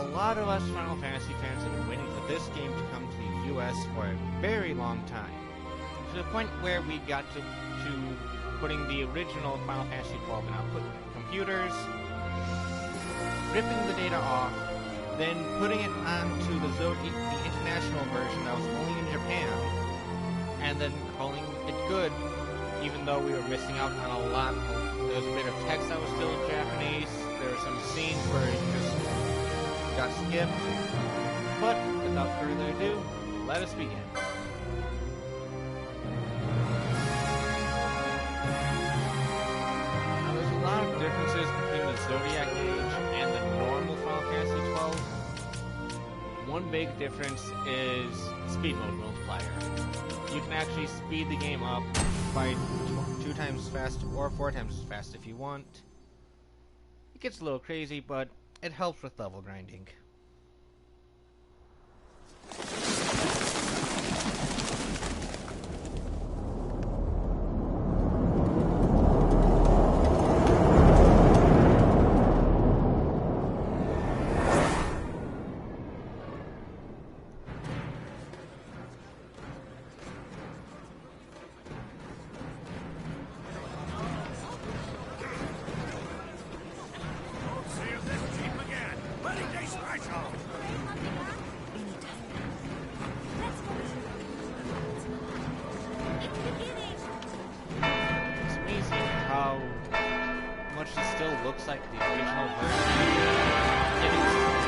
a lot of us Final Fantasy fans have been waiting for this game to come to the US for a very long time. To the point where we got to putting the original Final Fantasy XII in output computers, ripping the data off, then putting it onto the international version that was only in Japan, and then calling it good, even though we were missing out on a lot. There was a bit of text that was still in Japanese, there were some scenes where it just got skipped, but without further ado, let us begin. Now there's a lot of differences between the ZODIAC age and the normal Final Fantasy XII. One big difference is speed mode multiplier. You can actually speed the game up by 2 times as fast or 4 times as fast if you want. It gets a little crazy, but it helps with level grinding. Looks like the original version. It is still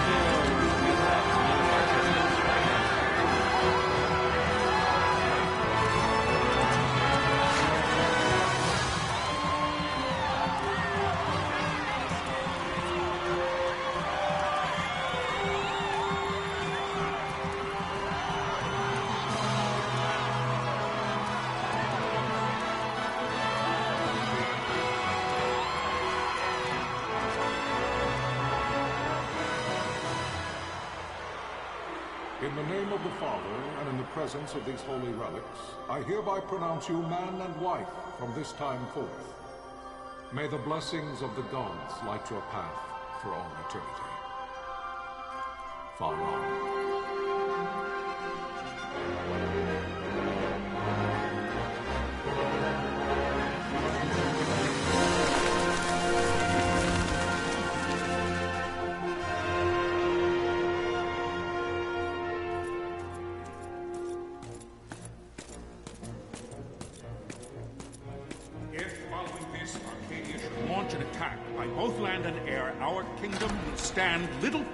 In the name of the Father, and in the presence of these holy relics, I hereby pronounce you man and wife from this time forth. May the blessings of the gods light your path for all eternity. Far on. Launch an attack by both land and air, our kingdom will stand little.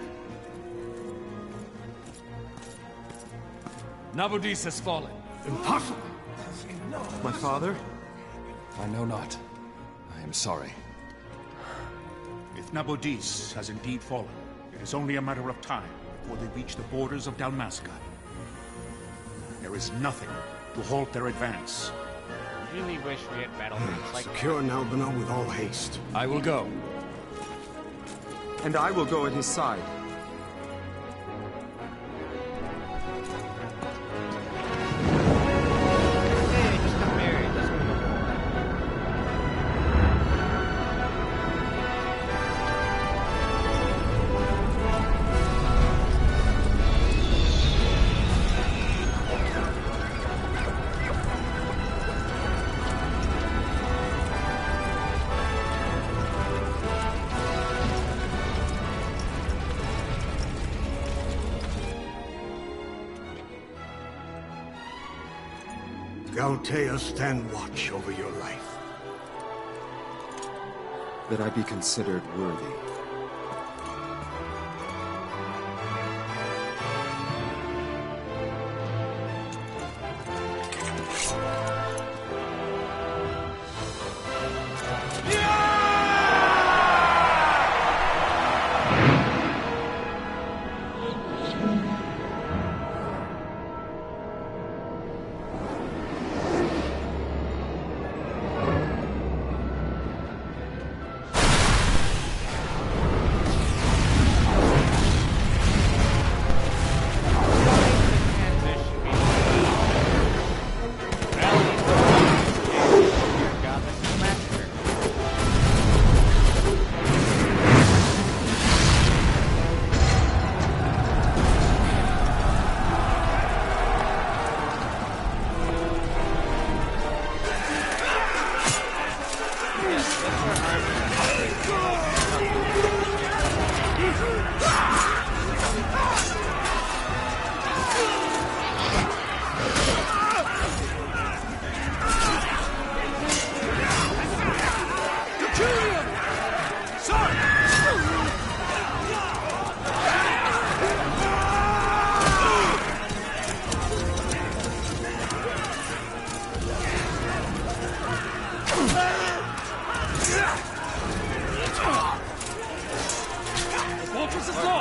Nabudis has fallen. Impossible! My father? I know not. I am sorry. If Nabudis has indeed fallen, it is only a matter of time before they reach the borders of Dalmasca. There is nothing to halt their advance. I really wish we had battle maps like Secure Nalbina with all haste. I will go. And I will go at his side. Hey, just got married. Let's go to the wall. Galtea, stand watch over your life. That I be considered worthy.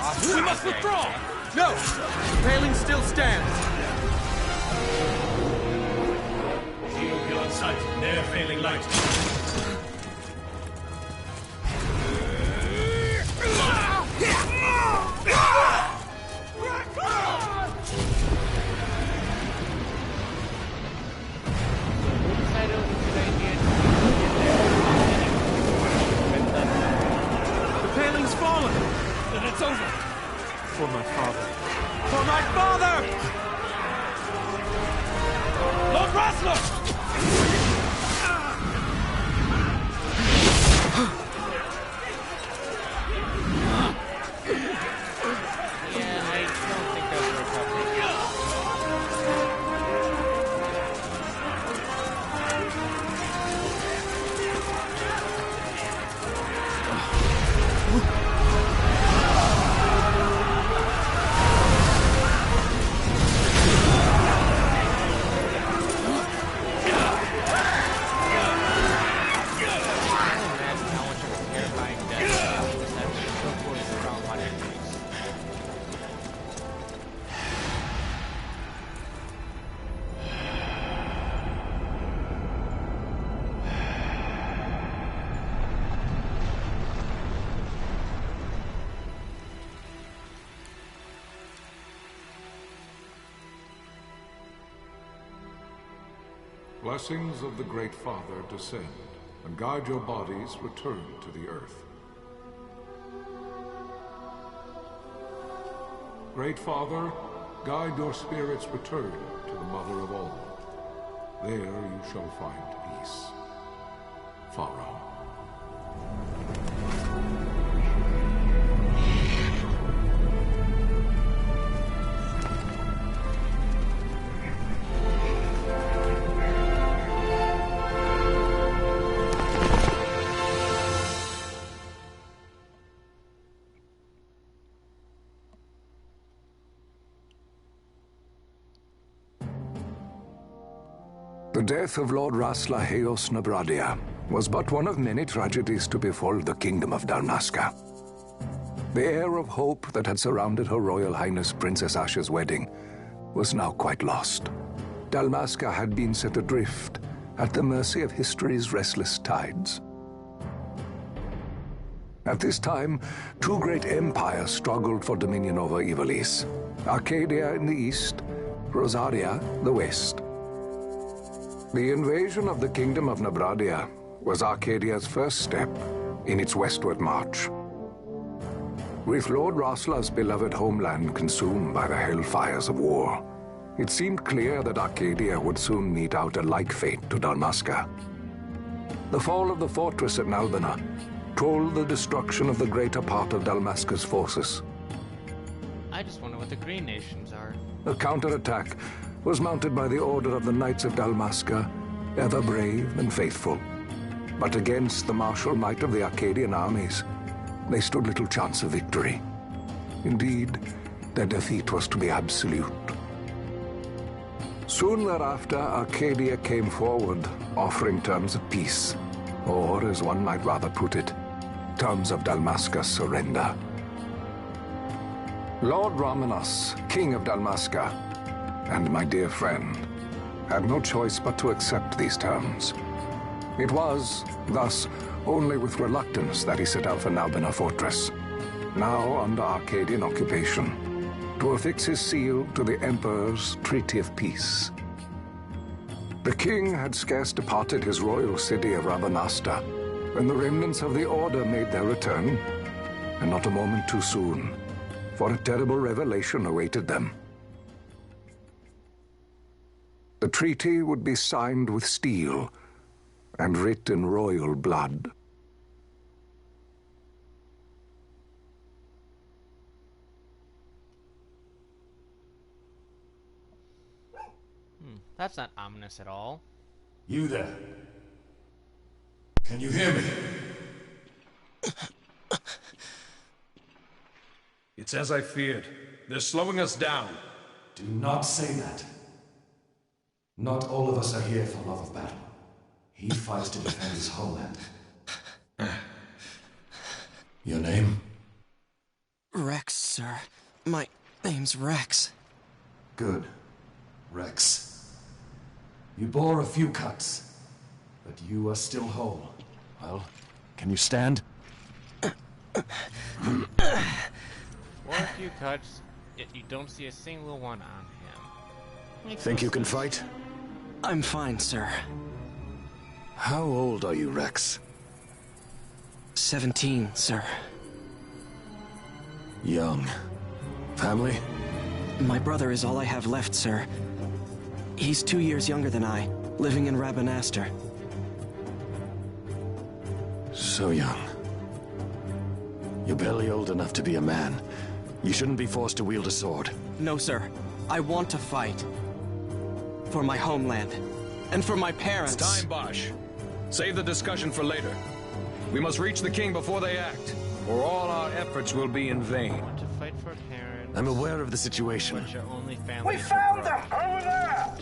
We must withdraw! No! The paling still stands! Shield beyond sight. Ne'er failing light. The paling's fallen! Then it's over. For my father. For my father! Lord Rosler! Yeah, I don't think that's recovery. Imagine how much of a terrifying death was that so close around my enemies. Blessings of the Great Father descend, and guide your bodies return to the earth. Great Father, guide your spirits return to the Mother of all. There you shall find peace. Pharaoh. The death of Lord Rasla Heos Nabradia was but one of many tragedies to befall the kingdom of Dalmasca. The air of hope that had surrounded Her Royal Highness Princess Asha's wedding was now quite lost. Dalmasca had been set adrift at the mercy of history's restless tides. At this time, two great empires struggled for dominion over Ivalice: Arcadia in the east, Rosaria the west. The invasion of the Kingdom of Nabradia was Arcadia's first step in its westward march. With Lord Rasla's beloved homeland consumed by the hellfires of war, it seemed clear that Arcadia would soon mete out a like fate to Dalmasca. The fall of the fortress at Nalbina told the destruction of the greater part of Dalmasca's forces. I just wonder what the Green Nations are. A counterattack was mounted by the Order of the Knights of Dalmasca, ever brave and faithful. But against the martial might of the Arcadian armies, they stood little chance of victory. Indeed, their defeat was to be absolute. Soon thereafter, Arcadia came forward, offering terms of peace, or, as one might rather put it, terms of Dalmasca's surrender. Lord Ramenas, King of Dalmasca, and my dear friend, had no choice but to accept these terms. It was, thus, only with reluctance that he set out for Nalbina Fortress, now under Arcadian occupation, to affix his seal to the Emperor's Treaty of Peace. The king had scarce departed his royal city of Rabanasta when the remnants of the Order made their return, and not a moment too soon, for a terrible revelation awaited them. The treaty would be signed with steel and writ in royal blood. That's not ominous at all. You there. Can you hear me? It's as I feared. They're slowing us down. Do not say that. Not all of us are here for love of battle. He fights to defend his homeland. Your name? Rex, sir. sir. My name's Rex. Good. Rex. You bore a few cuts, but you are still whole. Well, can you stand? Or a few cuts, yet you don't see a single one on him. Think you can fight? I'm fine, sir. How old are you, Rex? 17, sir. Young. Family? My brother is all I have left, sir. He's 2 years younger than I, living in Rabanastre. So young. You're barely old enough to be a man. You shouldn't be forced to wield a sword. No, sir. I want to fight. For my homeland. And for my parents. It's time, Bosch. Save the discussion for later. We must reach the king before they act, or all our efforts will be in vain. I want to fight for parents. I'm aware of the situation. But your only family. We found them! Over there!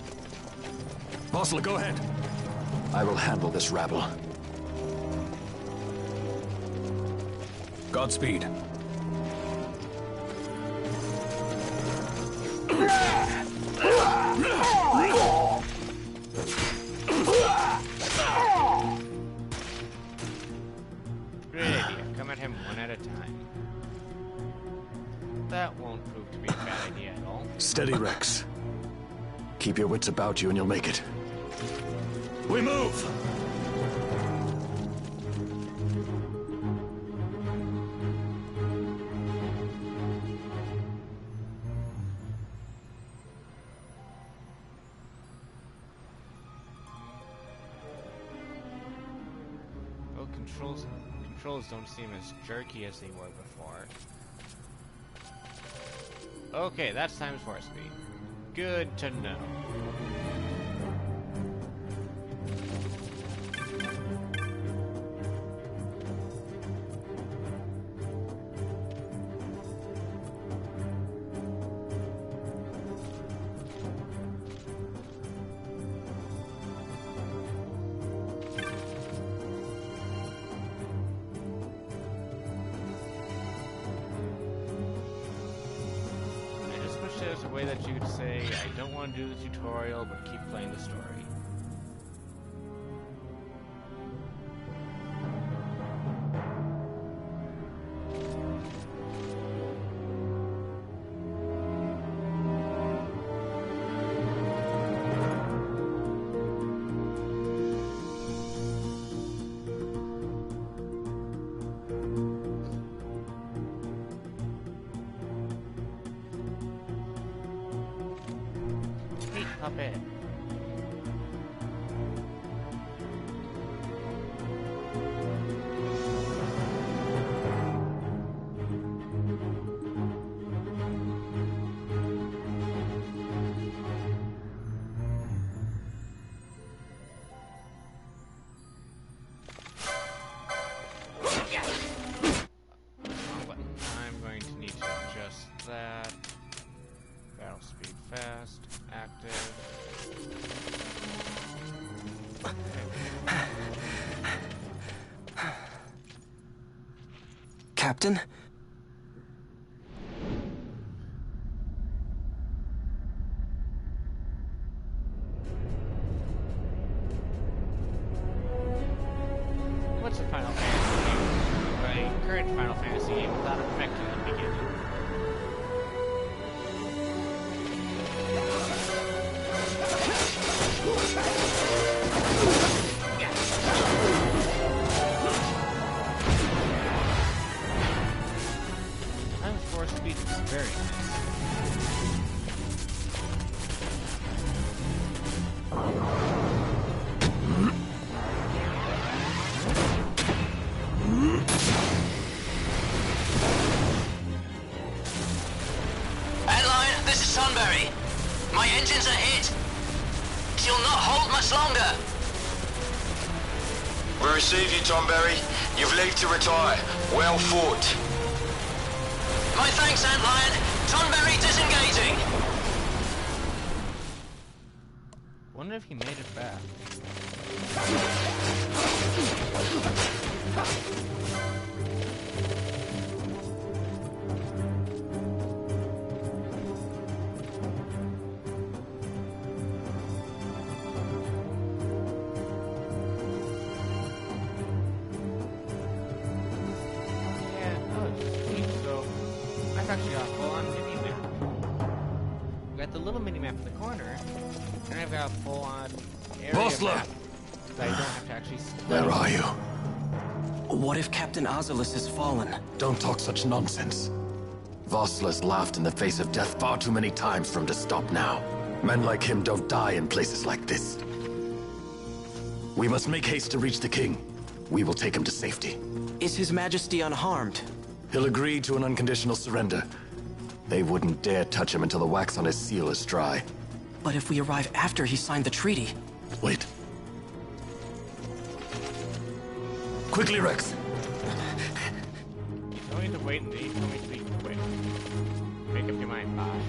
Bossler, go ahead. I will handle this rabble. Godspeed. Great idea. Come at him one at a time. That won't prove to be a bad idea at all. Steady, Rex. Keep your wits about you and you'll make it. We move! Well, controls don't seem as jerky as they were before. Okay, that's times 4 speed. Good to know. There's a way that you could say, I don't want to do the tutorial, but keep playing the story. Puppet. I'm going to need to adjust that. Battle speed fast, active. Captain? What's a Final Fantasy game? A current Final Fantasy game without effect in the beginning. Times 4 speed is very nice. Antlion, this is Sunbury. My engines are hit. She'll not hold much longer. We receive you, Tomberry. You've leave to retire. Well fought. My thanks, Antlion. Tonberry disengaging. Wonder if he made it back. actually got a full-on mini-map. We got the little mini-map in the corner, and I've got a full-on area Vossler! map that I don't have to actually study. Where are you? What if Captain Oculus has fallen? Don't talk such nonsense. Vossler's laughed in the face of death far too many times for him to stop now. Men like him don't die in places like this. We must make haste to reach the king. We will take him to safety. Is His Majesty unharmed? He'll agree to an unconditional surrender. They wouldn't dare touch him until the wax on his seal is dry. But if we arrive after he signed the treaty... Wait. Quickly, Rex! You told me to wait, and you told me to be quick. Make up your mind, bye.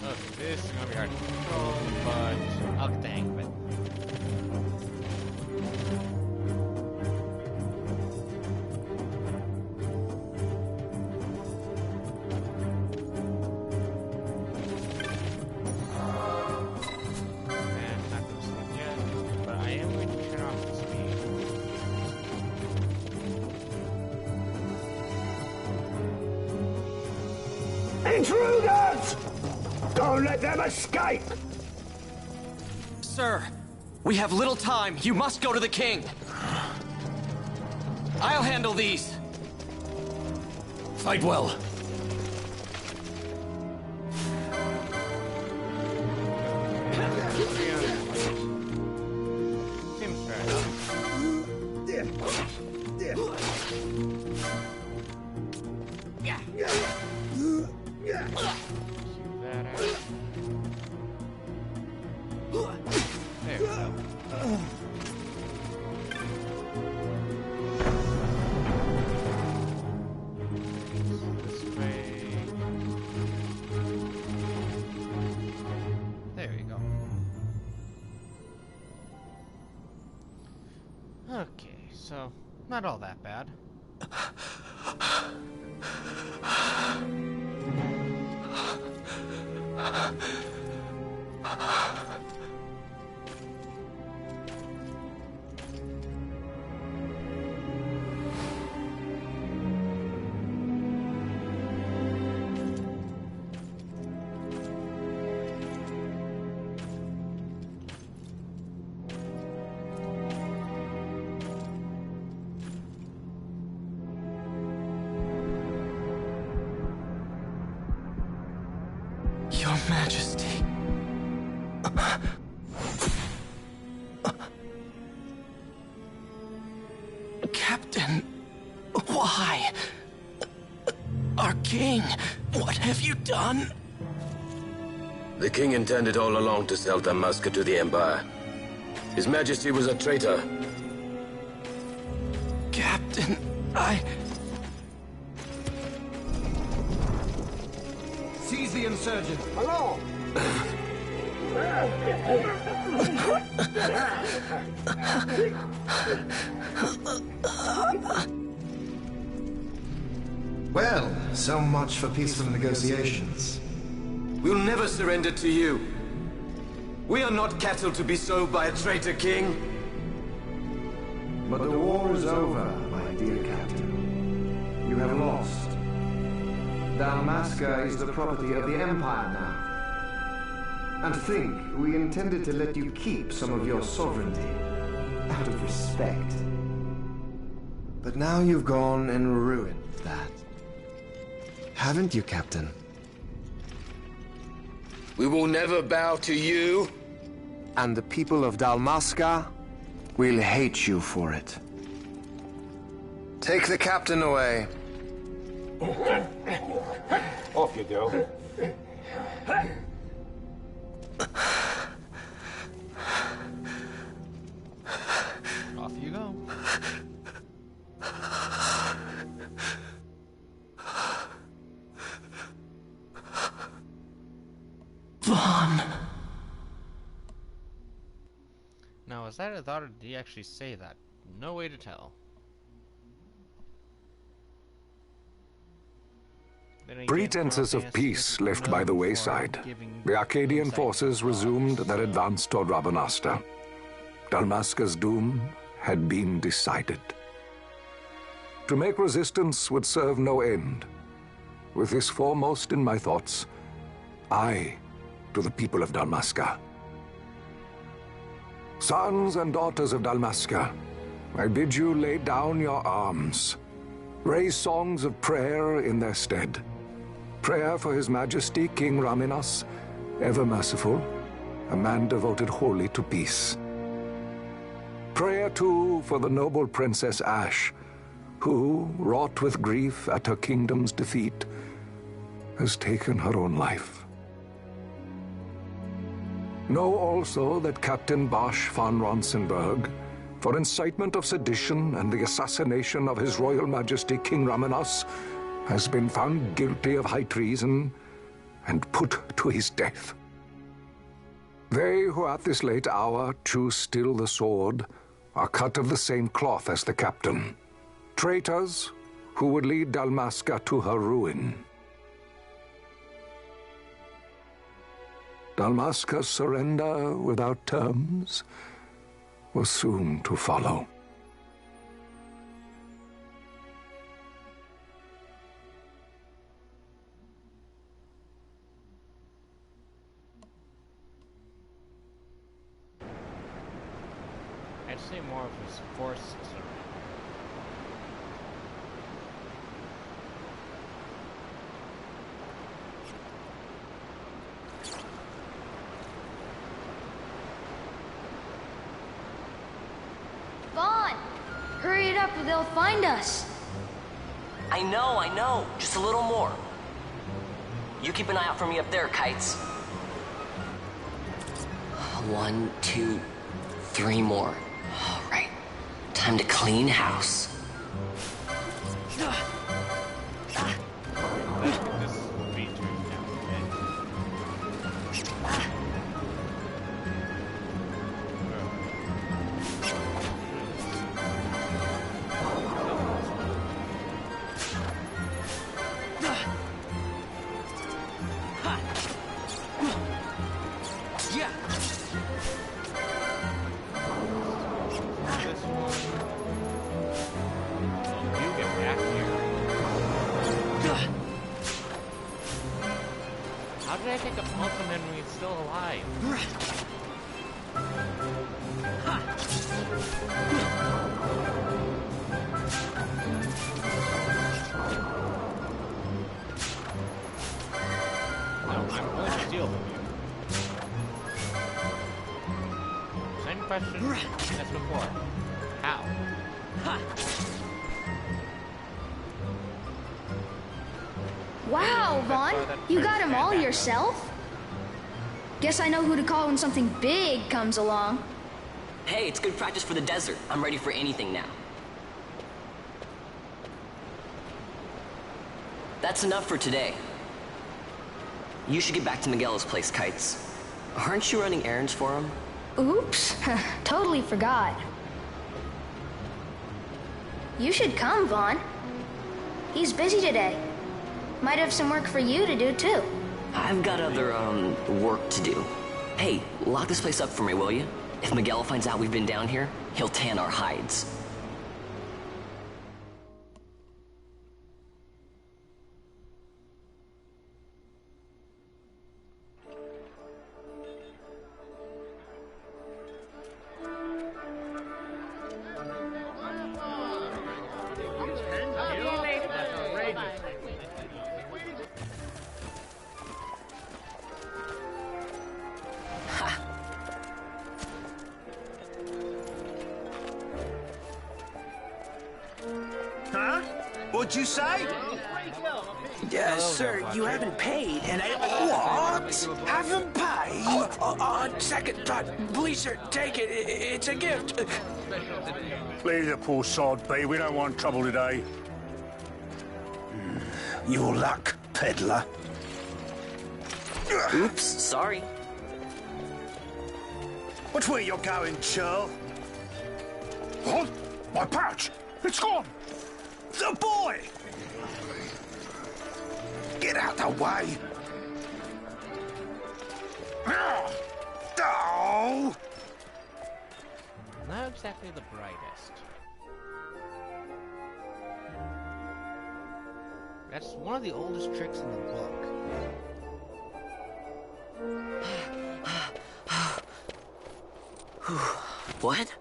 Look, this is gonna be hard to control, but I'll get the hang of it. And not gonna sleep yet, but I am going to turn off the speed. Intruders! Don't let them escape! Sir, we have little time. You must go to the king. I'll handle these. Fight well. Seems fair enough. That out. There we go. This way. There we go. Okay, so not all that bad. Your Majesty. Captain, why? Our king, what have you done? The king intended all along to sell Dalmasca to the Empire. His Majesty was a traitor. Captain, Seize the insurgent. Hello! Well, so much for peaceful negotiations. We'll never surrender to you. We are not cattle to be sold by a traitor king. But the war is over, my dear captain. You have lost. Dalmasca is the property of the Empire now. And think, we intended to let you keep some of your sovereignty, out of respect. But now you've gone and ruined that. Haven't you, Captain? We will never bow to you. And the people of Dalmasca will hate you for it. Take the captain away. Off you go. Off you go. Vaughn. Now, was that a thought, or did he actually say that? No way to tell. Pretenses of peace left by the wayside, the Arcadian forces resumed their advance toward Rabanasta. Dalmasca's doom had been decided. To make resistance would serve no end. With this foremost in my thoughts, I, to the people of Dalmasca. Sons and daughters of Dalmasca, I bid you lay down your arms. Raise songs of prayer in their stead. Prayer for His Majesty King Raminas, ever merciful, a man devoted wholly to peace. Prayer, too, for the noble Princess Ash, who, wrought with grief at her kingdom's defeat, has taken her own life. Know also that Captain Bosch von Ronsenberg, for incitement of sedition and the assassination of His Royal Majesty King Raminas, has been found guilty of high treason and put to his death. They who at this late hour choose still the sword are cut of the same cloth as the captain. Traitors who would lead Dalmasca to her ruin. Dalmasca's surrender without terms was soon to follow. I'd say more of his forced surrender. Vaughn! Hurry it up or they'll find us! I know. Just a little more. You keep an eye out for me up there, Kites. 1, 2, 3 more. All right. Time to clean house. How did I take a pulse from him when he's still alive? No, I'm going to steal from you. Same question as before. How? Wow, Vaughn! You got him all yourself? Guess I know who to call when something big comes along. Hey, it's good practice for the desert. I'm ready for anything now. That's enough for today. You should get back to Miguel's place, Kites. Aren't you running errands for him? Oops, totally forgot. You should come, Vaughn. He's busy today. Might have some work for you to do, too. I've got other, work to do. Hey, lock this place up for me, will you? If Miguel finds out we've been down here, he'll tan our hides. Huh? What'd you say? Sir, you haven't paid, and I... What? Haven't paid? On second thought, please, sir, take it. It's a gift. Leave the poor sod be. We don't want trouble today. Your luck, peddler. Oops, sorry. Watch where you're going, churl. What? My pouch! It's gone! The boy! Out the way! Oh! Not exactly the brightest. That's one of the oldest tricks in the book. What?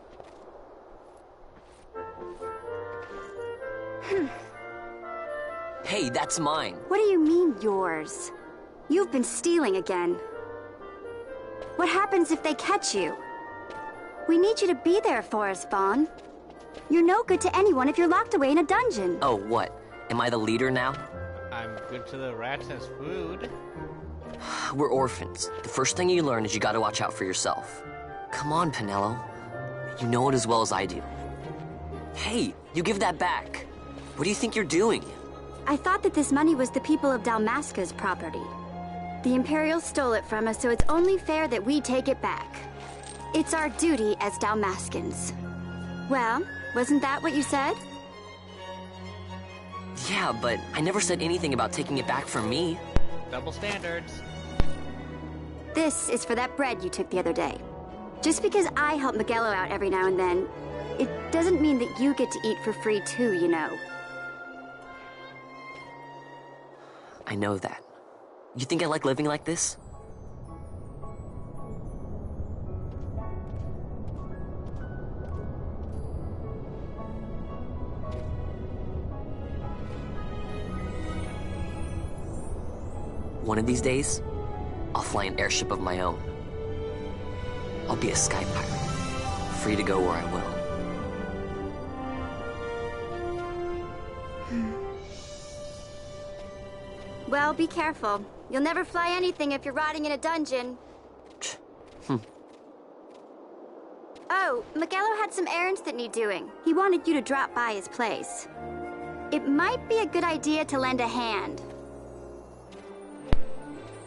Hey, that's mine. What do you mean, yours? You've been stealing again. What happens if they catch you? We need you to be there for us, Vaughn. You're no good to anyone if you're locked away in a dungeon. Oh, what? Am I the leader now? I'm good to the rats as food. We're orphans. The first thing you learn is you gotta watch out for yourself. Come on, Penelo. You know it as well as I do. Hey, you give that back. What do you think you're doing? I thought that this money was the people of Dalmasca's property. The Imperials stole it from us, so it's only fair that we take it back. It's our duty as Dalmascans. Well, wasn't that what you said? Yeah, but I never said anything about taking it back from me. Double standards. This is for that bread you took the other day. Just because I help Miguelo out every now and then, it doesn't mean that you get to eat for free too, you know. I know that. You think I like living like this? One of these days, I'll fly an airship of my own. I'll be a sky pirate, free to go where I will. Well, be careful. You'll never fly anything if you're rotting in a dungeon. Oh, Miguelo had some errands that need doing. He wanted you to drop by his place. It might be a good idea to lend a hand.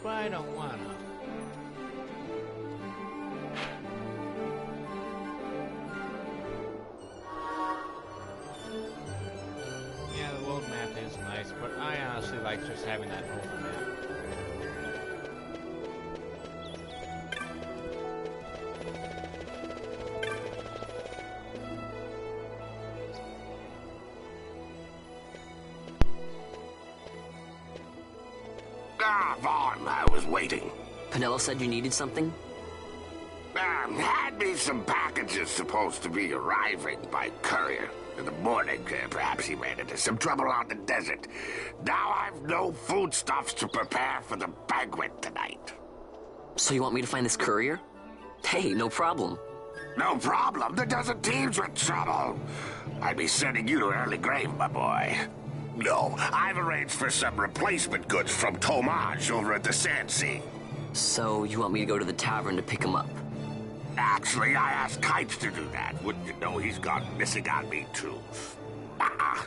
But I don't wanna. Yeah, the world map is nice, but I honestly like just having that old map. Ah, Vaughn, I was waiting. Penelo said you needed something? Had me some packages supposed to be arriving by courier. In the morning, perhaps he ran into some trouble out in the desert. Now I've no foodstuffs to prepare for the banquet tonight. So you want me to find this courier? Hey, no problem. No problem. The desert teems with trouble. I'd be sending you to early grave, my boy. No, I've arranged for some replacement goods from Tomaj over at the Sand Sea. So you want me to go to the tavern to pick him up? Actually, I asked Kites to do that. Wouldn't you know he's gone missing on me, too? I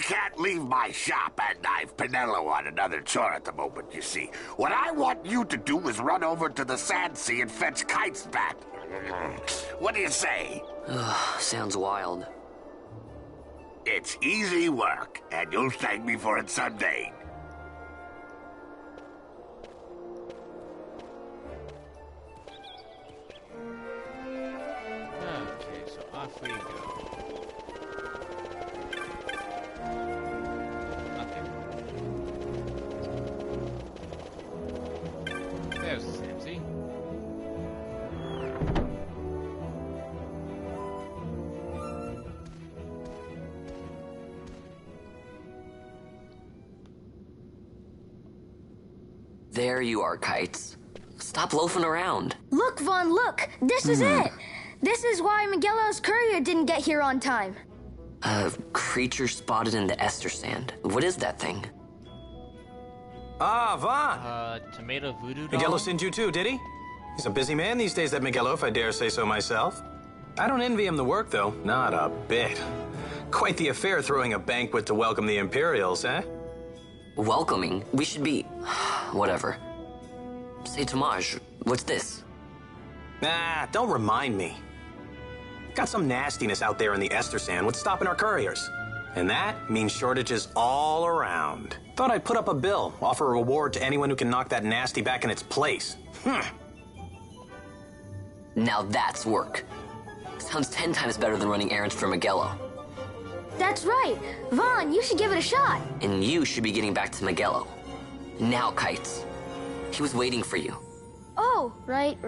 can't leave my shop, and I've Penelo on another chore at the moment, you see. What I want you to do is run over to the Sand Sea and fetch Kites back. What do you say? Sounds wild. It's easy work, and you'll thank me for it someday. Okay, so off we go. Nothing. There's Samsy. There you are, Kites. Stop loafing around. Look, Vaughn, look! This is it! This is why Miguelo's courier didn't get here on time. A creature spotted in the Ester Sand. What is that thing? Ah, Vaughn. Tomato voodoo doll? Miguelo sent you too, did he? He's a busy man these days, that Miguelo, if I dare say so myself. I don't envy him the work, though. Not a bit. Quite the affair throwing a banquet to welcome the Imperials, eh? Welcoming? We should be... whatever. Say, Tomaj, what's this? Nah, don't remind me. Got some nastiness out there in the Ester Sand. What's stopping our couriers? And that means shortages all around. Thought I'd put up a bill, offer a reward to anyone who can knock that nasty back in its place. Now that's work. Sounds 10 times better than running errands for Miguelo. That's right. Vaughn, you should give it a shot. And you should be getting back to Miguelo. Now, Kites. He was waiting for you. Oh, right.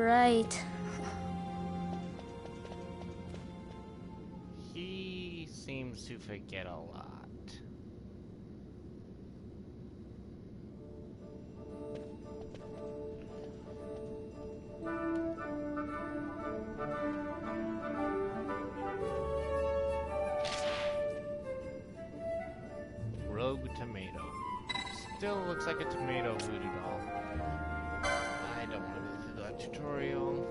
He seems to forget a lot. Rogue tomato. Still looks like a tomato voodoo doll. I don't want to go through that tutorial.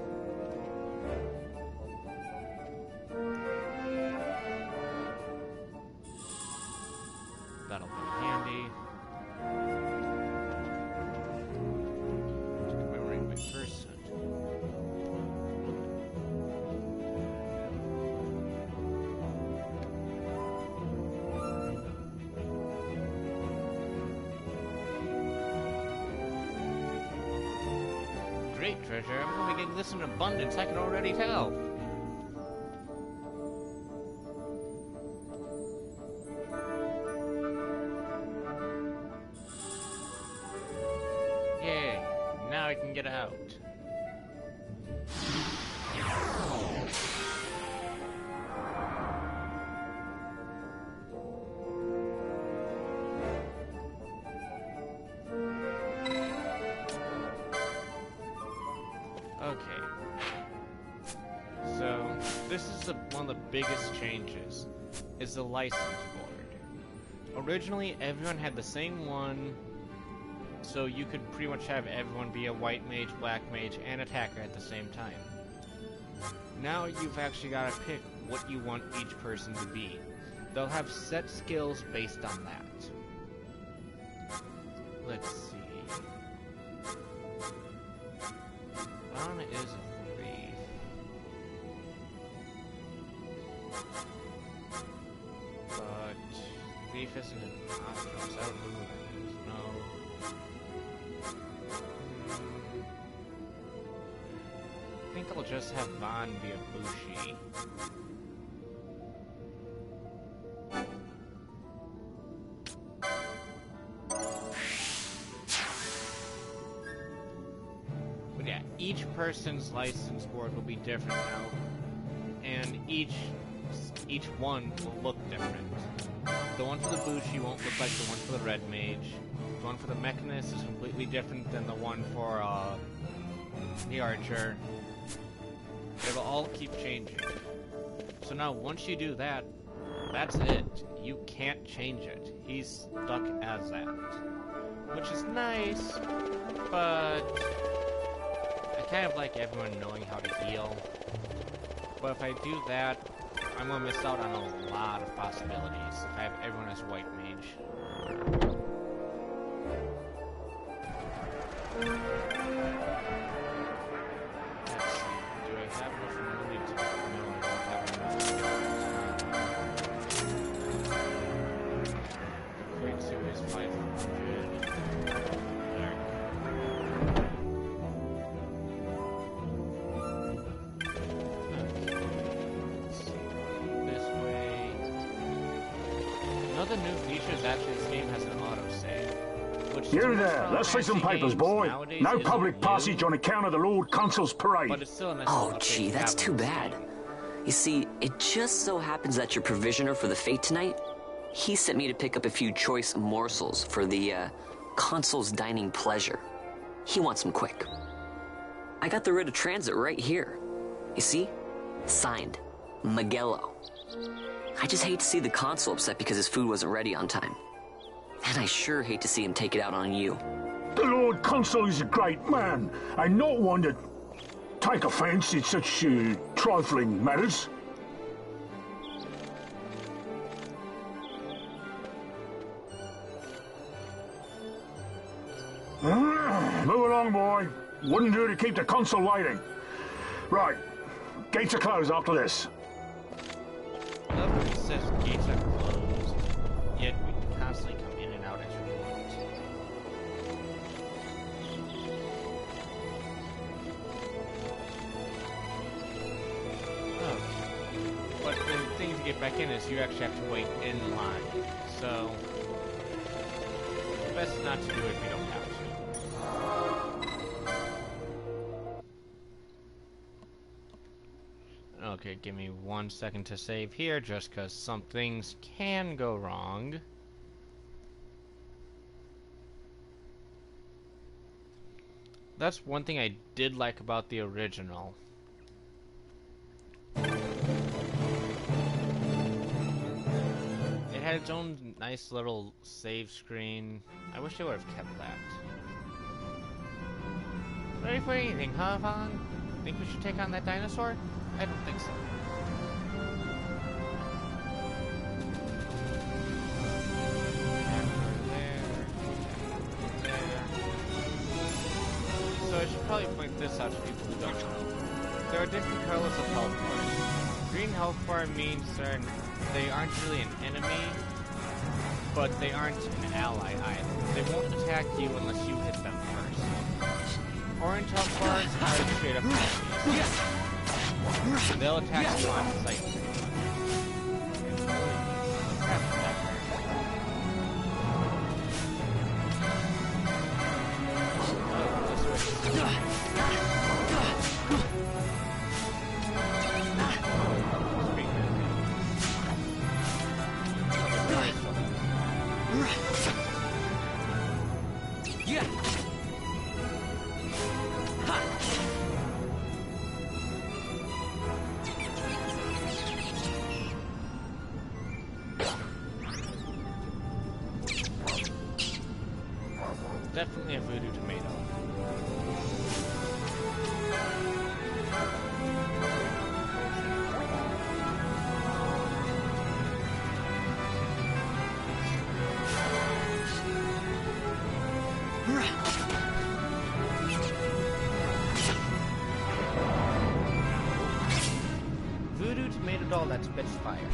That'll be handy. Commemorating my first hunt. Great treasure. I'm going to be getting this in abundance. I can already tell. Yay. Now I can get out. Okay, so this is one of the biggest changes, is the license board. Originally, everyone had the same one, so you could pretty much have everyone be a white mage, black mage, and attacker at the same time. Now you've actually got to pick what you want each person to be. They'll have set skills based on that. Let's see. Fauna is a thief. But thief isn't an option, so I don't know what that is. No. I think I'll just have Vaughn be a Bushi. Yeah, each person's license board will be different now, and each one will look different. The one for the Bushi won't look like the one for the Red Mage. The one for the Mechanist is completely different than the one for the Archer. They will all keep changing. So now, once you do that, that's it. You can't change it. He's stuck as that. Which is nice, but I kind of like everyone knowing how to heal. But if I do that, I'm gonna miss out on a lot of possibilities if I have everyone as white mage. Let's see, do I have enough money to... No, I don't have enough. Equate to is 500. There. Another new feature is actually this game has an autosave. You there, let's see some papers, boy. No public passage on account of the Lord Consul's parade. Oh, gee, that's too bad. You see, it just so happens that your provisioner for the fete tonight, he sent me to pick up a few choice morsels for the, Consul's dining pleasure. He wants them quick. I got the writ of transit right here. You see? Signed, Miguelo. I just hate to see the Consul upset because his food wasn't ready on time. And I sure hate to see him take it out on you. The Lord Consul is a great man, and not one to take offense in such trifling matters. Move along, boy. Wouldn't do to keep the Consul waiting. Right. Gates are closed after this. It says gates are closed. get back in is you actually have to wait in line. So, best not to do it if you don't have to. Okay, give me 1 second to save here, just because some things can go wrong. That's one thing I did like about the original. It had its own nice little save screen. I wish they would have kept that. Ready for anything, huh, Vaughn? Think we should take on that dinosaur? I don't think so. So I should probably point this out to people who don't know. There are different colors of health bars. Green health bar means they aren't really an enemy, but they aren't an ally either. They won't attack you unless you hit them first. Orange health bars are straight up enemies. They'll attack you on sight. Definitely a voodoo tomato. Voodoo tomato doll that spits fire.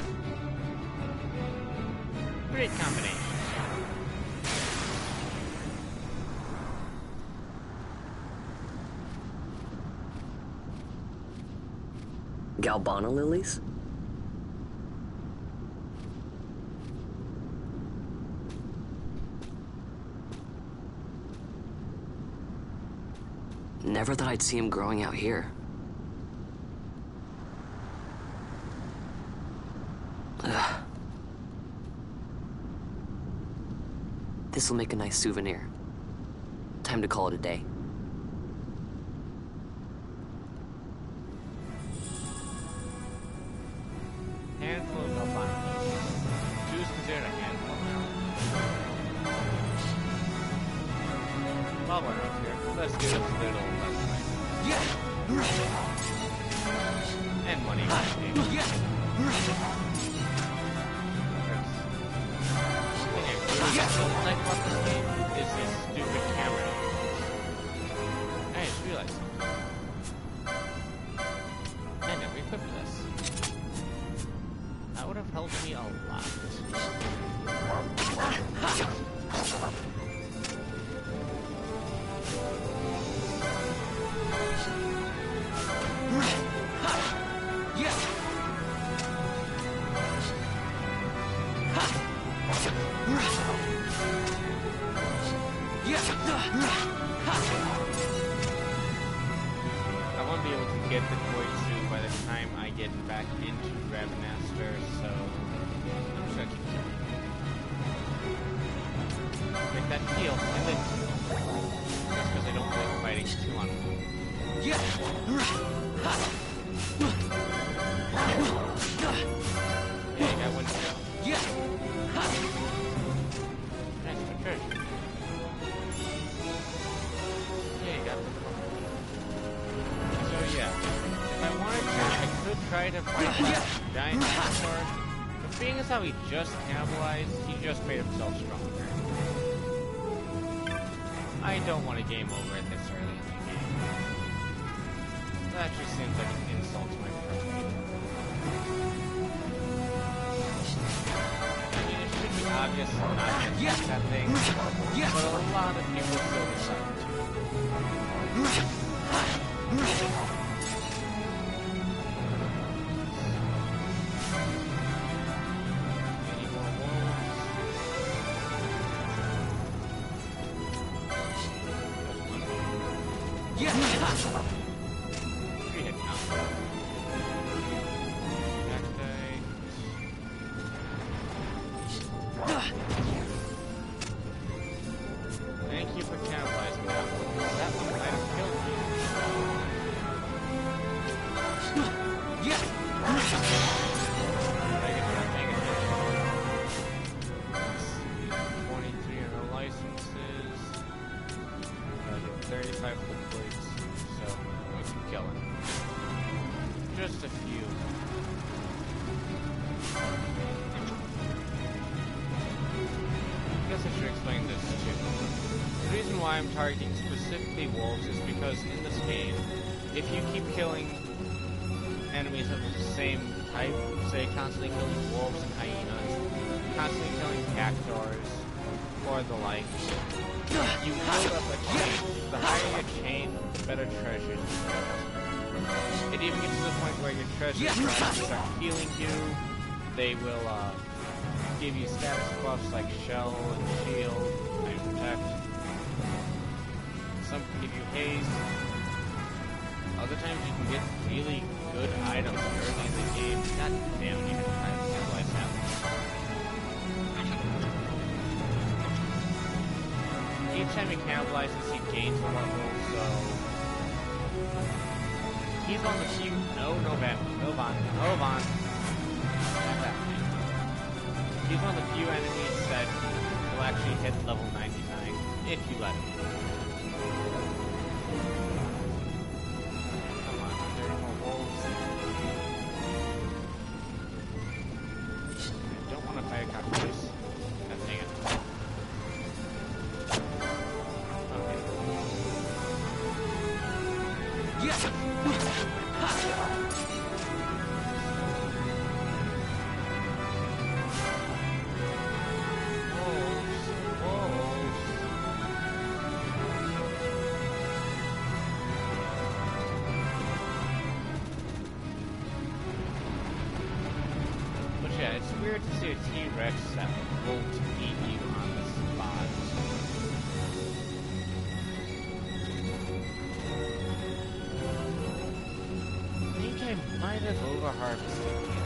Great combination. Galbana lilies? Never thought I'd see him growing out here. Ugh. This'll make a nice souvenir. Time to call it a day. Handful of Galbana. Choose considered a handful now. While we're out here, let's do this little website. And money. What I don't like about this game is this stupid camera. I just realized something. I never equipped this. That would have helped me a lot. I won't be able to get the toy suit by the time I get back into Ravenaster, so I'm just gonna keep going. Make that heal, and then just because I don't like fighting two on one. Yeah, I got one shell. Nice for treasure. Yeah, you got it. So yeah, if I wanted to, I could try to fight that giant dinosaur, but being as how he just cannibalized, he just made himself stronger. I don't want a game over at this early in the game. That just seems like an insult to my perspective. I mean, it should be obvious I'm not going to touch that thing, but a lot of people still decide to. Three hit count. Next day. Thank you for cannibalizing that one. That one might have killed me. Yeah. 23 on the licenses. 35 for the plates. So we can kill him. Just a few. I guess I should explain this too. The reason why I'm targeting specifically wolves is because in this game, if you keep killing enemies of the same type, say constantly killing wolves and hyenas, constantly killing cactuars, or the like, you build up a chain. The higher your chain, the better treasures you get. It even gets to the point where your treasures start healing you. They will give you status buffs like shell and shield and protect. Some can give you haste. Other times you can get really good items early in the game. God damn it, even trying to realize that. Each time he cannibalizes, he gains a level, so... He's on the few... No Van. He's one of the few enemies that will actually hit level 99, if you let him. Come on, there are more wolves. I don't want to fight a cockroach. God dang it. But yeah, it's weird to see a T-Rex that will eat you on the spot. I think I might have over-harvested here.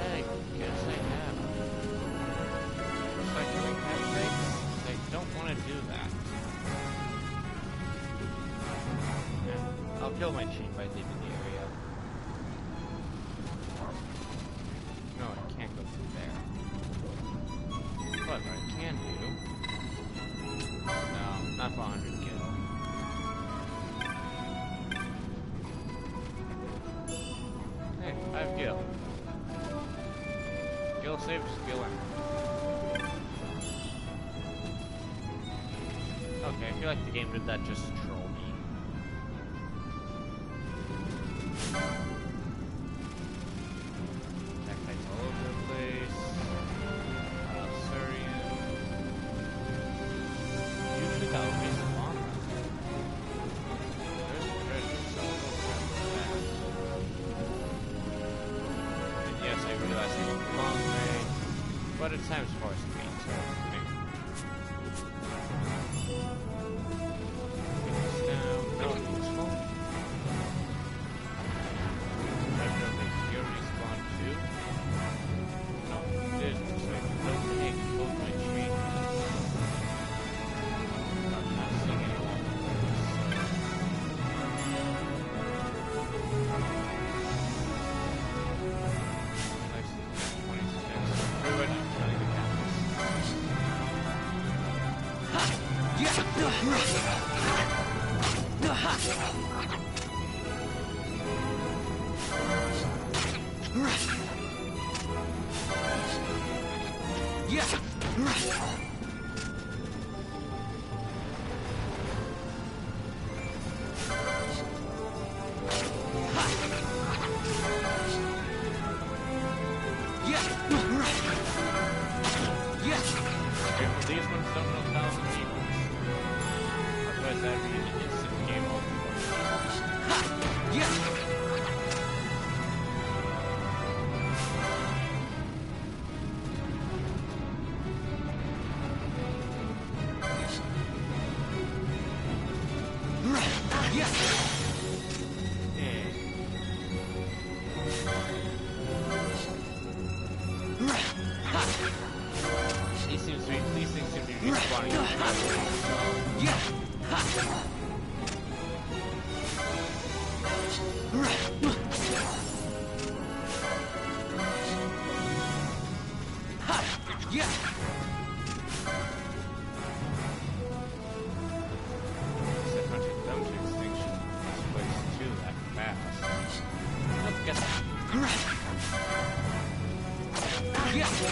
I guess I have. Should I killing heavyweights? I don't want to do that. Yeah, I'll kill my chain by leaving the area. No, I can't go through there. But what I can do... No, not for 100 kill. Hey, 5 kill. Skill save, skill in. Okay, I feel like the game did that just to troll me. Backpacks all over the place. Surian. Usually that would be the long run. There's the treasure, so I'll go grab that. And yes, I realize it's a long way, but it's times forced me, so maybe. Get this down. No, it's useful. I don't think you respawn too. No, it isn't, so I can rotate both my chains. I'm not seeing anyone. Nice, 26. Pretty much killing the cactus. These ones don't know 1,000 people. Otherwise that'd be an instant game over. This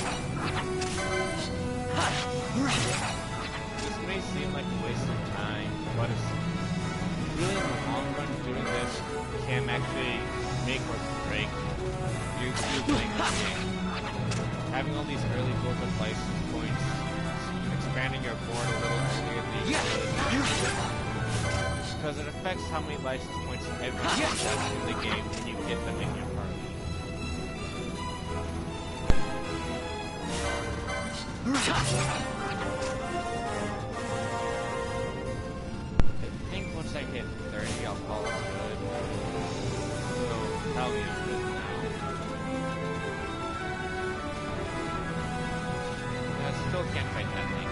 may seem like a waste of time, but it's really in the long run doing this can actually make or break you playing this game. Having all these early build of license points, expanding your board a little earlier than you should, because it affects how many license points everyone has in the game when you get them in your party. I think once I hit 30, I'll call it good. So, probably I'm good now. I still can't fight that thing.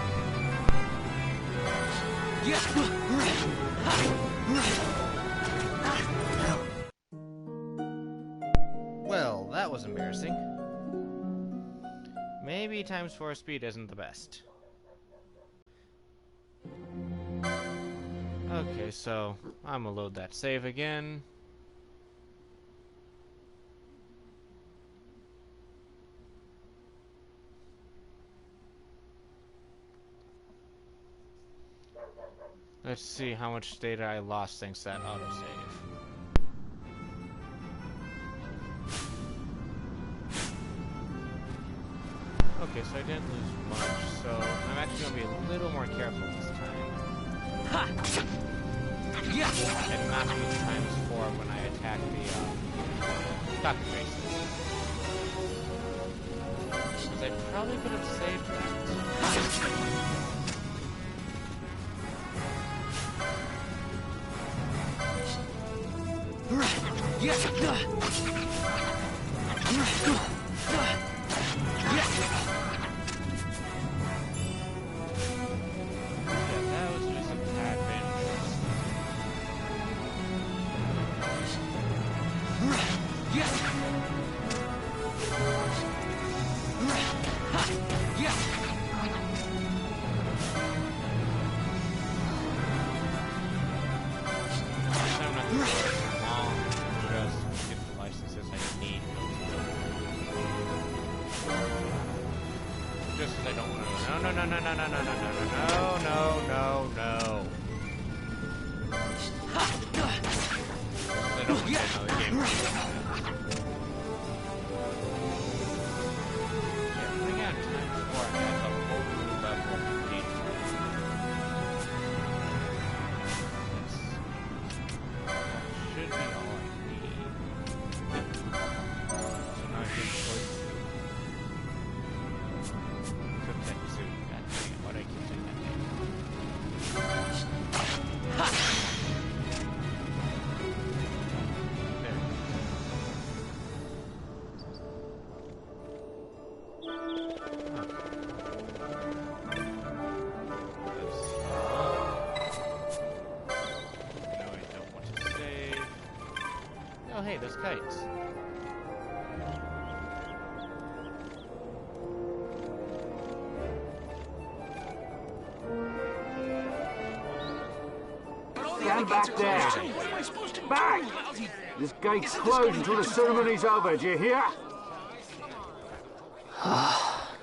Well, that was embarrassing. Maybe times 4 speed isn't the best. Okay, so I'm gonna load that save again. Let's see how much data I lost thanks to that autosave. Okay, so I didn't lose much, so I'm actually going to be a little more careful this time. Ha! Yes! And not use times 4 when I attack the duck faces. Because I probably could have saved that. Yes! Oh hey, there's kites. Stand back there! Back! This gate's closed until the ceremony's over, do you hear?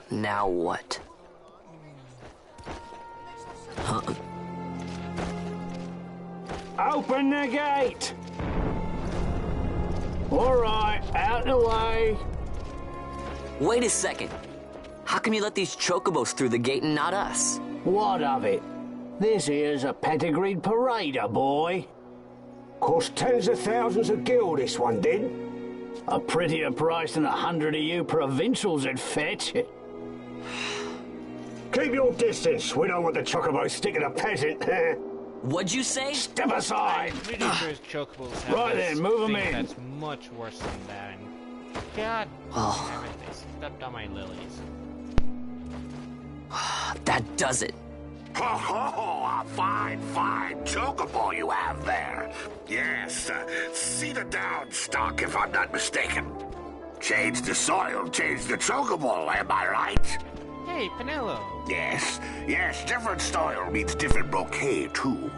Now what? Open the gate! Alright, out the way. Wait a second. How come you let these chocobos through the gate and not us? What of it? This here's a pedigreed parader, boy. Cost tens of thousands of gil, this one did. A prettier price than 100 of you provincials would fetch. Keep your distance. We don't want the chocobos sticking a peasant. What'd you say? Step aside! I'm pretty sure his chocobos have right then, move them in. That's much worse than that. And God damn it, they stepped on my lilies. That does it. Ho, a fine chocobo you have there. Yes, cedar down stock if I'm not mistaken. Change the soil, change the chocobo, am I right? Hey, Pinello. Yes, different soil means different bouquet, too.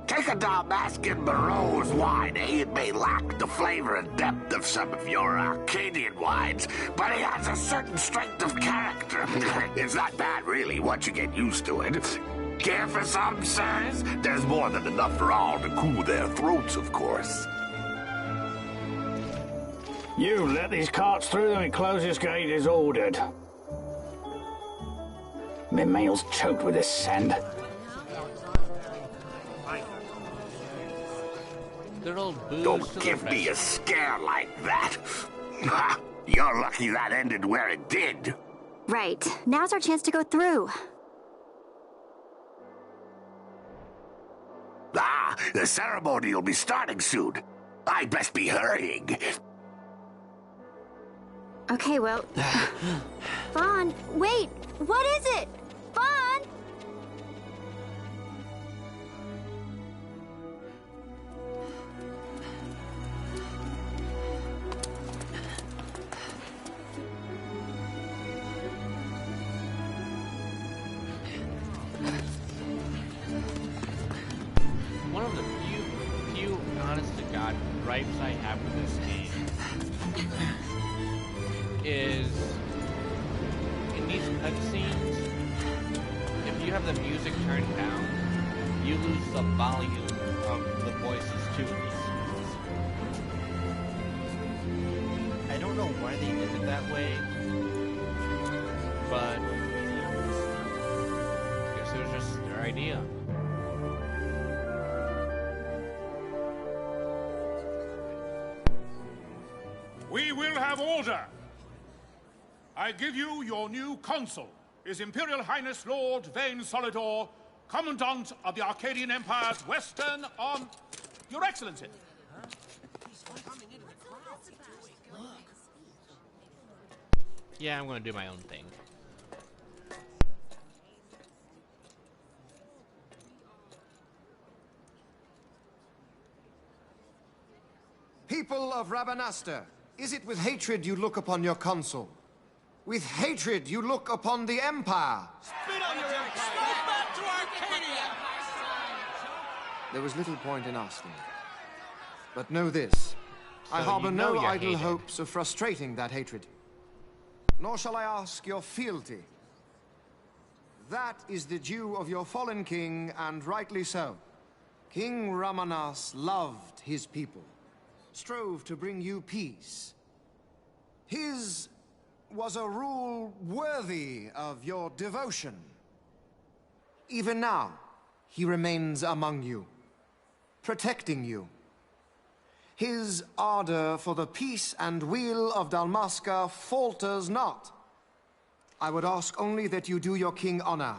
Take a Dalmascan Barrow's wine, eh? It may lack the flavor and depth of some of your Arcadian wines, but it has a certain strength of character. It's not bad, really, once you get used to it. Care for some, sirs? There's more than enough for all to cool their throats, of course. You let these carts through, the closest gate is ordered. My mail's choked with this sand. Don't give me a scare like that. You're lucky that ended where it did. Right. Now's our chance to go through. Ah, the ceremony will be starting soon. I'd best be hurrying. Okay, well... Vaughn, wait! What is it? Vaughn! One of the few honest-to-God gripes I have with this game is in these cutscenes, if you have the music turned down, you lose the volume of the voices to these scenes. I don't know why they did it that way, but I guess it was just their idea. We will have order. I give you your new consul, His Imperial Highness Lord Vane Solidor, Commandant of the Arcadian Empire's Western Arm... Your Excellency. Yeah, I'm gonna do my own thing. People of Rabanastre, is it with hatred you look upon your consul? With hatred you look upon the Empire? Spit on your empire! Go back to Arcadia! There was little point in asking. But know this. I harbor no idle hopes of frustrating that hatred. Nor shall I ask your fealty. That is the due of your fallen king, and rightly so. King Ramanas loved his people, strove to bring you peace. His was a rule worthy of your devotion. Even now, he remains among you, protecting you. His ardor for the peace and weal of Dalmasca falters not. I would ask only that you do your king honor.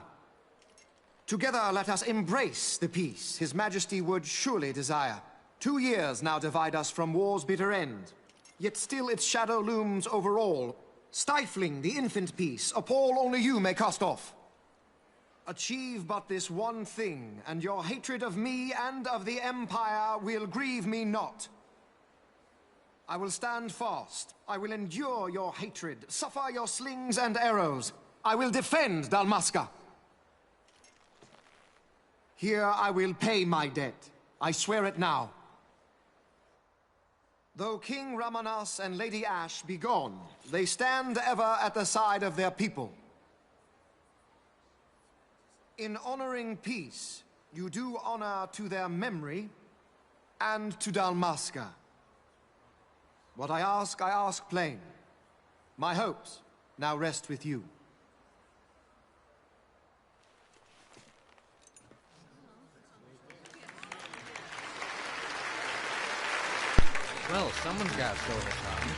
Together let us embrace the peace His Majesty would surely desire. 2 years now divide us from war's bitter end, yet still its shadow looms over all, stifling the infant peace, a pall only you may cast off. Achieve but this one thing, and your hatred of me and of the Empire will grieve me not. I will stand fast. I will endure your hatred, suffer your slings and arrows. I will defend Dalmasca. Here I will pay my debt. I swear it now. Though King Ramanas and Lady Ash be gone, they stand ever at the side of their people. In honoring peace, you do honor to their memory and to Dalmasca. What I ask plain. My hopes now rest with you. Well, someone's got to show the tongue.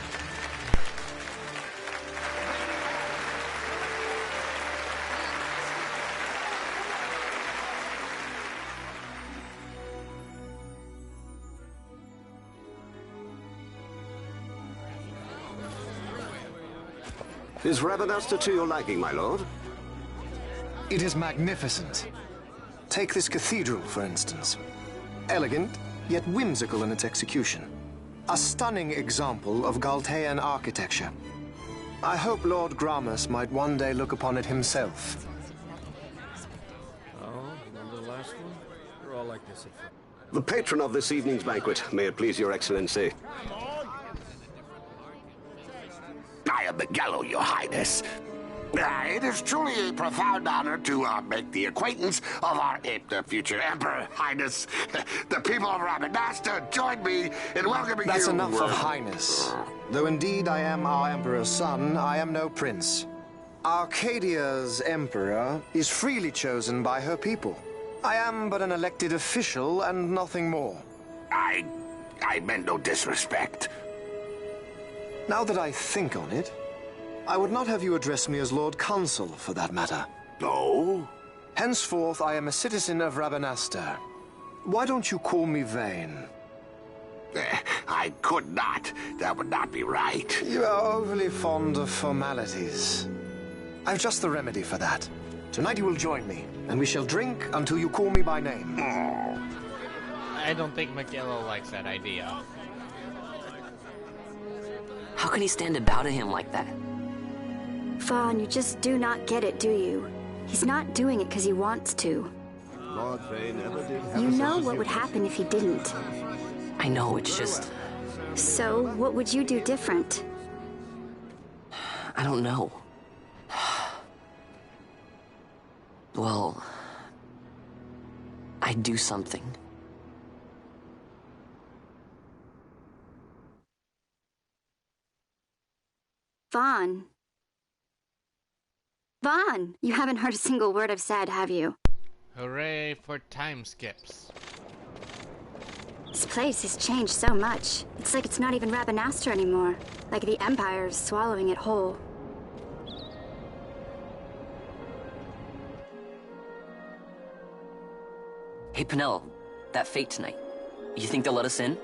Is Rabanastre to your liking, my lord? It is magnificent. Take this cathedral, for instance. Elegant, yet whimsical in its execution. A stunning example of Galtean architecture. I hope Lord Gramus might one day look upon it himself. Oh, remember the last one? We're all like this at first. the patron of this evening's banquet. May it please your excellency. I am Miguelo, your highness. It is truly a profound honor to make the acquaintance of our future emperor, highness. The people of Rabanasta join me in welcoming you. That's enough of highness. Though indeed I am our emperor's son, I am no prince. Arcadia's emperor is freely chosen by her people. I am but an elected official and nothing more. I meant no disrespect. Now that I think on it, I would not have you address me as Lord Consul, for that matter. No? Henceforth, I am a citizen of Rabanasta. Why don't you call me Vane? I could not. That would not be right. You are overly fond of formalities. I've just the remedy for that. Tonight you will join me, and we shall drink until you call me by name. I don't think Miguelo likes that idea. How can he stand about him like that? Vaughn, you just do not get it, do you? He's not doing it because he wants to. Lord Vane never did have You know what would happen if he didn't. I know, it's just... So, what would you do different? I don't know. Well... I'd do something. Vaughn. Vaughn! You haven't heard a single word I've said, have you? Hooray for time skips. This place has changed so much. It's like it's not even Rabanasta anymore. Like the Empire is swallowing it whole. Hey, Penelo, that fete tonight. You think they'll let us in?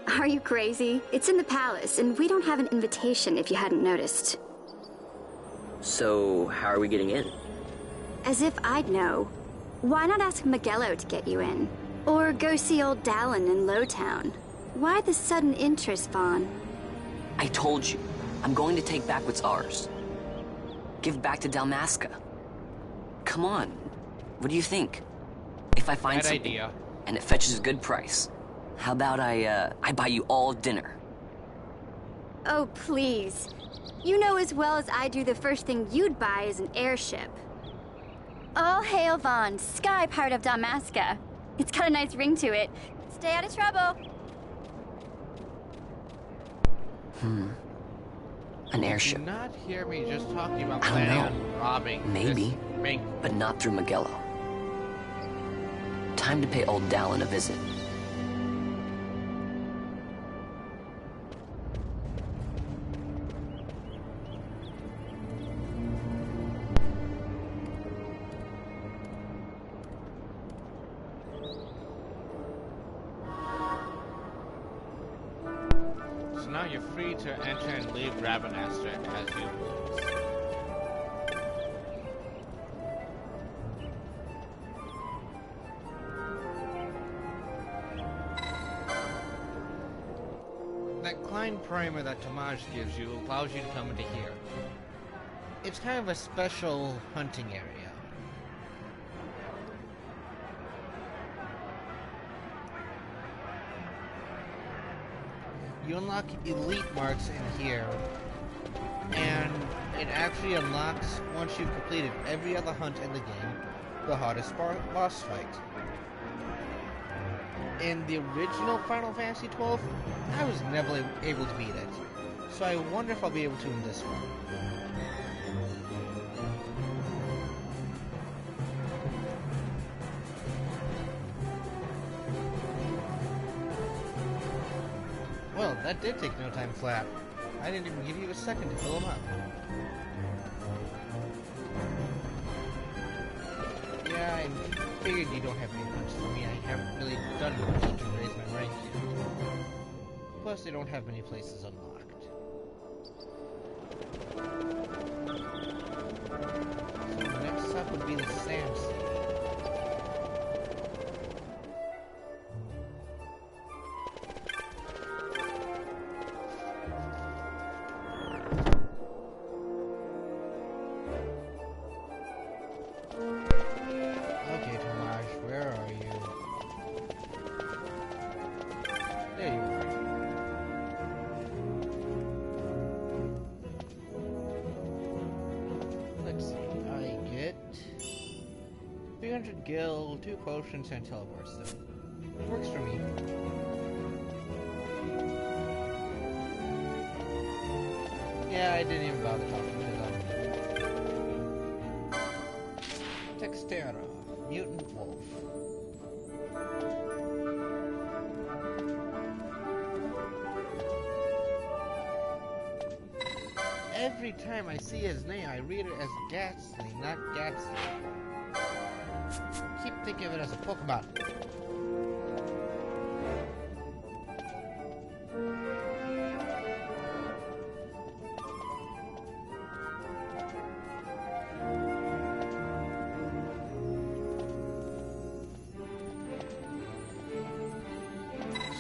Are you crazy? It's in the palace, and we don't have an invitation if you hadn't noticed. So, how are we getting in? As if I'd know. Why not ask Miguelo to get you in? Or go see old Dallin in Lowtown? Why the sudden interest, Vaughn? I told you, I'm going to take back what's ours. Give back to Dalmasca. Come on, what do you think? If I find something, idea. And it fetches a good price, how about I buy you all dinner? Oh, please. You know as well as I do the first thing you'd buy is an airship. All hail Vaughn, sky part of Dalmasca. It's got a nice ring to it. Stay out of trouble. An airship. Did you not hear me just talking about I don't planning know. on robbing Maybe, this bank? but not through Miguelo. Time to pay old Dallin a visit. So now you're free to enter and leave Rabanasta as you please. That Klein primer that Tomaj gives you allows you to come into here. It's kind of a special hunting area. You unlock elite marks in here, and it actually unlocks, once you've completed every other hunt in the game, the hardest boss fight. In the original Final Fantasy XII, I was never able to beat it, so I wonder if I'll be able to in this one. Well, that did take no time flat. I didn't even give you a second to fill them up. Yeah, I figured you don't have any punches for me. I haven't really done much to raise my rank yet. Plus, they don't have many places unlocked. So next up would be the Sand Sea. Okay, Tomaj, where are you? Gil, 2 potions, and teleport stone. Works for me. Yeah, I didn't even bother talking to them. Textera, mutant wolf. Every time I see his name, I read it as Gatsly, not Gatsly. Keep thinking of it as a Pokemon.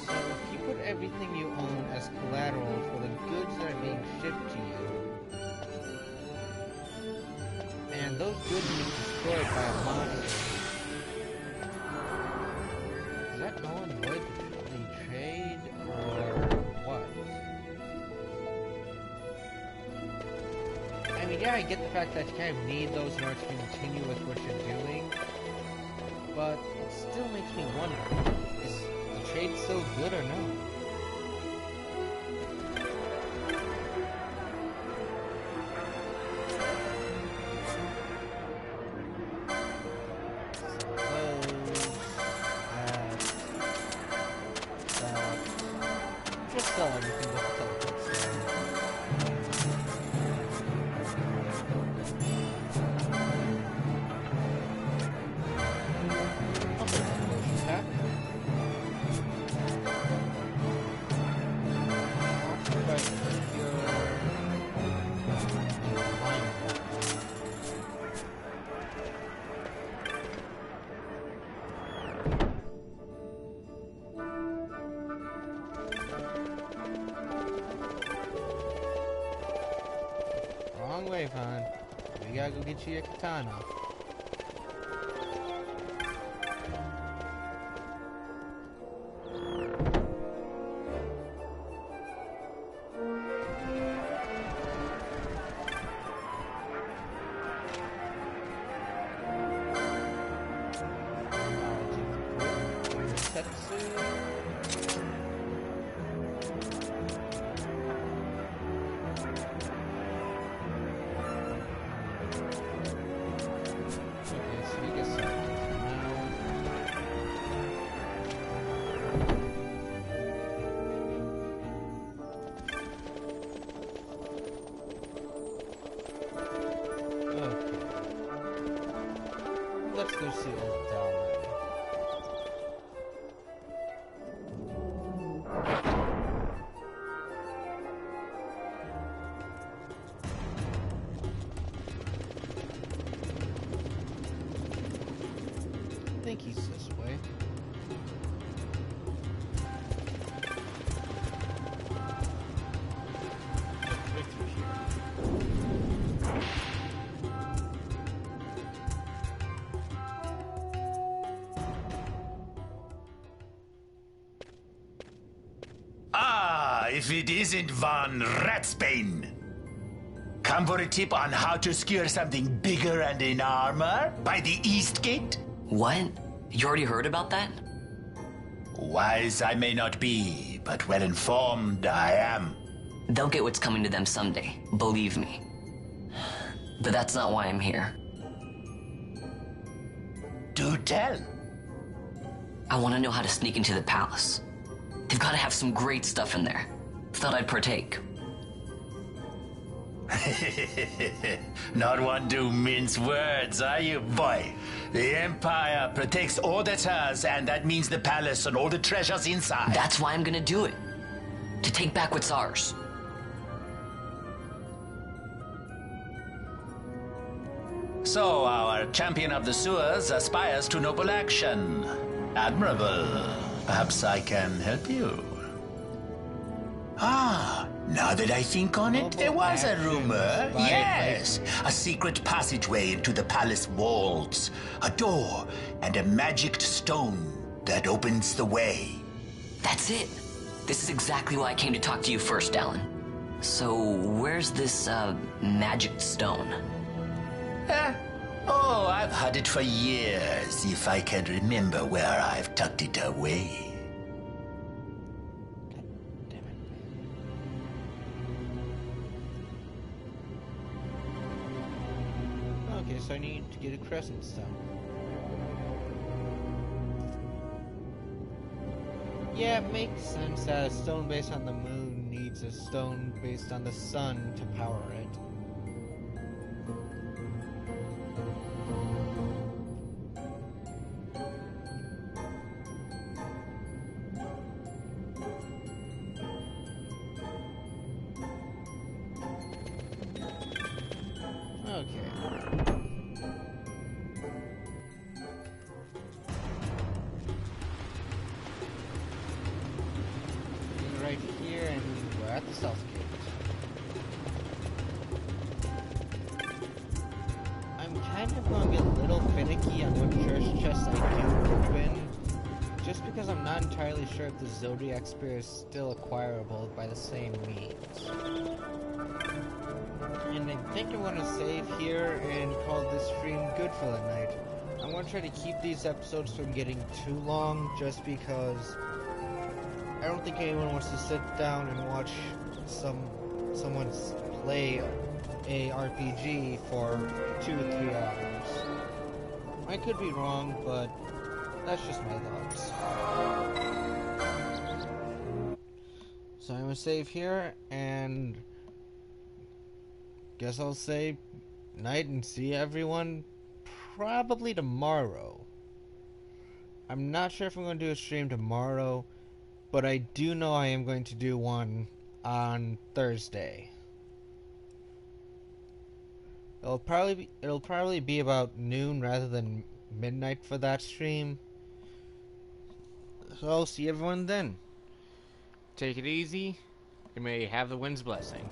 So, if you put everything you own as collateral for the goods that are being shipped to you, and those goods are being destroyed by a monster, does that null and void the trade, or what? I mean, yeah, I get the fact that you kind of need those in order to continue with what you're doing, but it still makes me wonder, is the trade still good or no? Just sell everything with the teleport stone. I'll put that potion pack. Wrong way, Vaughn. We gotta go get you a katana. Let's go see old Dalray. I think he's this way. Right through here. If it isn't Von Ratsbane. Come for a tip on how to secure something bigger and in armor by the East Gate? What? You already heard about that? Wise I may not be, but well informed I am. They'll get what's coming to them someday, believe me. But that's not why I'm here. Do tell. I want to know how to sneak into the palace. They've got to have some great stuff in there. Thought I'd partake. Not one to mince words, are you, boy? The Empire protects all that's hers, and that means the palace and all the treasures inside. That's why I'm gonna do it. To take back what's ours. So, our champion of the sewers aspires to noble action. Admirable. Perhaps I can help you. Ah, now that I think on it, there was a rumor. Yes, a secret passageway into the palace walls, a door, and a magicked stone that opens the way. That's it. This is exactly why I came to talk to you first, Alan. So, where's this, magic stone? Oh, Oh, I've had it for years, if I can remember where I've tucked it away. Okay, so I need to get a crescent stone. Yeah, it makes sense that a stone based on the moon needs a stone based on the sun to power it. Right here, and we're at the south gate. I'm kind of going to be a little finicky on what church chests I do open, just because I'm not entirely sure if the Zodiac Spear is still acquirable by the same means. And I think I'm going to save here and call this stream good for the night. I'm going to try to keep these episodes from getting too long, just because I don't think anyone wants to sit down and watch someone play a RPG for 2 to 3 hours. I could be wrong, but that's just my thoughts. So I'm gonna save here, and guess I'll say night and see everyone probably tomorrow. I'm not sure if I'm gonna do a stream tomorrow, but I do know I am going to do one on Thursday. It'll probably be about noon rather than midnight for that stream. So I'll see everyone then. Take it easy, and may you have the wind's blessing.